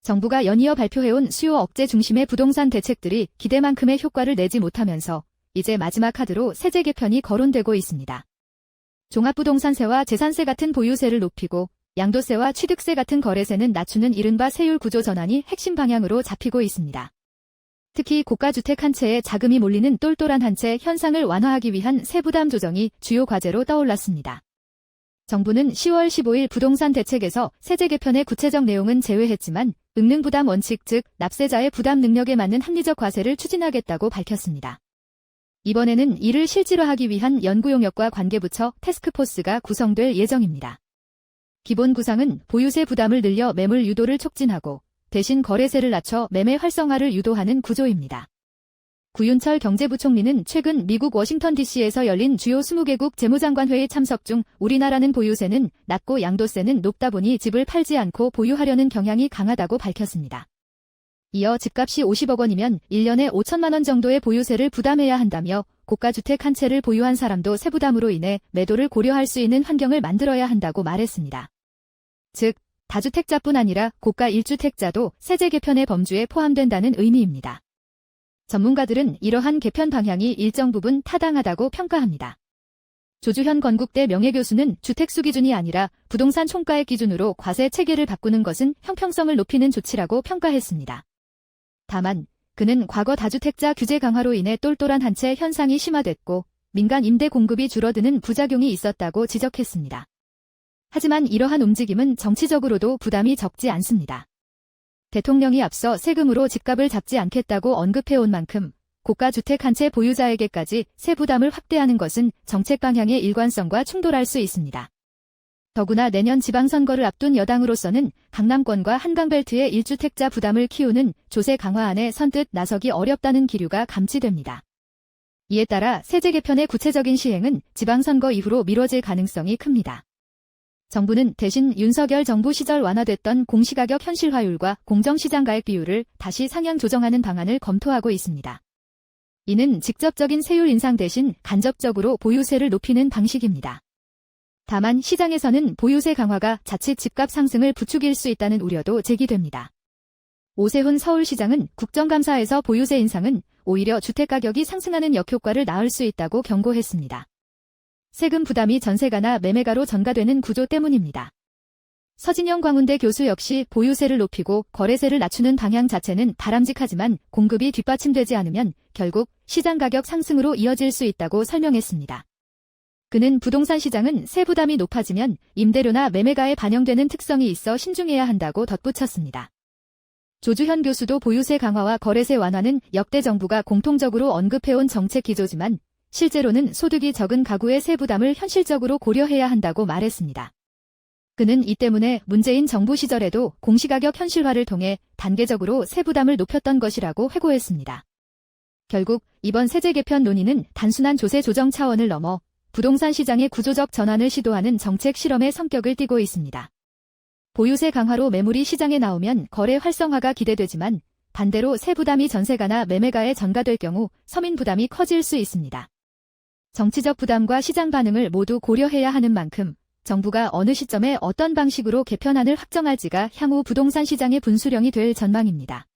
정부가 연이어 발표해온 수요 억제 중심의 부동산 대책들이 기대만큼의 효과를 내지 못하면서 이제 마지막 카드로 세제 개편이 거론되고 있습니다. 종합부동산세와 재산세 같은 보유세를 높이고 양도세와 취득세 같은 거래세는 낮추는 이른바 세율 구조 전환이 핵심 방향으로 잡히고 있습니다. 특히 고가주택 한 채에 자금이 몰리는 똘똘한 한 채 현상을 완화하기 위한 세부담 조정이 주요 과제로 떠올랐습니다. 정부는 10월 15일 부동산 대책에서 세제 개편의 구체적 내용은 제외했지만 응능부담 원칙 즉 납세자의 부담 능력에 맞는 합리적 과세를 추진하겠다고 밝혔습니다. 이번에는 이를 실질화하기 위한 연구용역과 관계부처 태스크포스가 구성될 예정입니다. 기본 구상은 보유세 부담을 늘려 매물 유도를 촉진하고 대신 거래세를 낮춰 매매 활성화를 유도하는 구조입니다. 구윤철 경제부총리는 최근 미국 워싱턴 DC에서 열린 주요 20개국 재무장관회의 참석 중 우리나라는 보유세는 낮고 양도세는 높다 보니 집을 팔지 않고 보유하려는 경향이 강하다고 밝혔습니다. 이어 집값이 50억 원이면 1년에 5천만 원 정도의 보유세를 부담해야 한다며 고가주택 한 채를 보유한 사람도 세부담으로 인해 매도를 고려할 수 있는 환경을 만들어야 한다고 말했습니다. 즉, 다주택자뿐 아니라 고가 1주택자도 세제 개편의 범주에 포함된다는 의미입니다. 전문가들은 이러한 개편 방향이 일정 부분 타당하다고 평가합니다. 조주현 건국대 명예교수는 주택수 기준이 아니라 부동산 총가액 기준으로 과세 체계를 바꾸는 것은 형평성을 높이는 조치라고 평가했습니다. 다만 그는 과거 다주택자 규제 강화로 인해 똘똘한 한 채 현상이 심화됐고 민간 임대 공급이 줄어드는 부작용이 있었다고 지적했습니다. 하지만 이러한 움직임은 정치적으로도 부담이 적지 않습니다. 대통령이 앞서 세금으로 집값을 잡지 않겠다고 언급해온 만큼 고가 주택 한 채 보유자에게까지 세부담을 확대하는 것은 정책 방향의 일관성과 충돌할 수 있습니다. 더구나 내년 지방선거를 앞둔 여당으로서는 강남권과 한강벨트의 1주택자 부담을 키우는 조세 강화안에 선뜻 나서기 어렵다는 기류가 감지됩니다. 이에 따라 세제 개편의 구체적인 시행은 지방선거 이후로 미뤄질 가능성이 큽니다. 정부는 대신 윤석열 정부 시절 완화됐던 공시가격 현실화율과 공정시장가액 비율을 다시 상향 조정하는 방안을 검토하고 있습니다. 이는 직접적인 세율 인상 대신 간접적으로 보유세를 높이는 방식입니다. 다만 시장에서는 보유세 강화가 자칫 집값 상승을 부추길 수 있다는 우려도 제기됩니다. 오세훈 서울시장은 국정감사에서 보유세 인상은 오히려 주택가격이 상승하는 역효과를 낳을 수 있다고 경고했습니다. 세금 부담이 전세가나 매매가로 전가되는 구조 때문입니다. 서진영 광운대 교수 역시 보유세를 높이고 거래세를 낮추는 방향 자체는 바람직하지만 공급이 뒷받침되지 않으면 결국 시장 가격 상승으로 이어질 수 있다고 설명했습니다. 그는 부동산 시장은 세부담이 높아지면 임대료나 매매가에 반영되는 특성이 있어 신중해야 한다고 덧붙였습니다. 조주현 교수도 보유세 강화와 거래세 완화는 역대 정부가 공통적으로 언급해온 정책 기조지만 실제로는 소득이 적은 가구의 세부담을 현실적으로 고려해야 한다고 말했습니다. 그는 이 때문에 문재인 정부 시절에도 공시가격 현실화를 통해 단계적으로 세부담을 높였던 것이라고 회고했습니다. 결국 이번 세제 개편 논의는 단순한 조세 조정 차원을 넘어 부동산 시장의 구조적 전환을 시도하는 정책 실험의 성격을 띠고 있습니다. 보유세 강화로 매물이 시장에 나오면 거래 활성화가 기대되지만 반대로 세부담이 전세가나 매매가에 전가될 경우 서민 부담이 커질 수 있습니다. 정치적 부담과 시장 반응을 모두 고려해야 하는 만큼 정부가 어느 시점에 어떤 방식으로 개편안을 확정할지가 향후 부동산 시장의 분수령이 될 전망입니다.